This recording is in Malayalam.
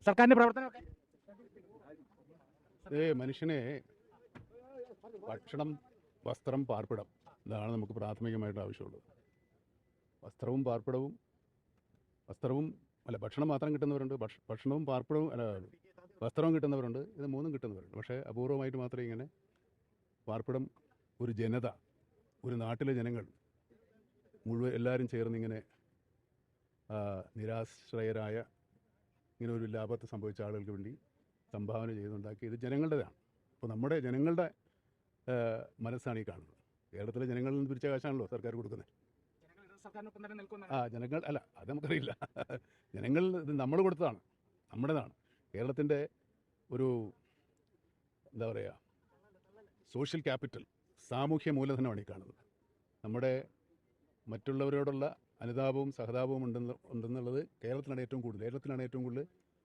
സർക്കാരിന്റെ പ്രവർത്തനമൊക്കെ മനുഷ്യനെ ഭക്ഷണം, വസ്ത്രം, പാർപ്പിടം, ഇതാണ് നമുക്ക് പ്രാഥമികമായിട്ട് ആവശ്യമുള്ളത്. ഭക്ഷണം മാത്രം കിട്ടുന്നവരുണ്ട്, ഭക്ഷണവും പാർപ്പിടവും വസ്ത്രവും കിട്ടുന്നവരുണ്ട്, ഇത് മൂന്നും കിട്ടുന്നവരുണ്ട്. പക്ഷേ അപൂർവമായിട്ട് മാത്രമേ ഇങ്ങനെ പാർപ്പിടം, ഒരു ജനത, ഒരു നാട്ടിലെ ജനങ്ങൾ മുഴുവൻ എല്ലാവരും ചേർന്നിങ്ങനെ നിരാശ്രയരായ ഇങ്ങനെ ഒരു ലാഭത്ത് സംഭവിച്ച ആളുകൾക്ക് വേണ്ടി സംഭാവന ചെയ്തുണ്ടാക്കി ഇത് ജനങ്ങളുടേതാണ്. അപ്പോൾ നമ്മുടെ ജനങ്ങളുടെ മനസ്സാണ് ഈ കാണുന്നത്. കേരളത്തിലെ ജനങ്ങളിൽ നിന്ന് പിരിച്ച കാശാണല്ലോ സർക്കാർ കൊടുക്കുന്നത്. ജനങ്ങൾ അല്ല, അത് നമുക്കറിയില്ല. ജനങ്ങൾ ഇത് നമ്മൾ കൊടുത്തതാണ്, നമ്മുടേതാണ്. കേരളത്തിൻ്റെ ഒരു എന്താ പറയുക, സോഷ്യൽ ക്യാപിറ്റൽ, സാമൂഹ്യ മൂലധനമാണ് ഈ കാണുന്നത്. നമ്മുടെ മറ്റുള്ളവരോടുള്ള അനുതാപവും സഹതാപവും ഉണ്ടെന്നുള്ളത് കേരളത്തിലാണ് ഏറ്റവും കൂടുതൽ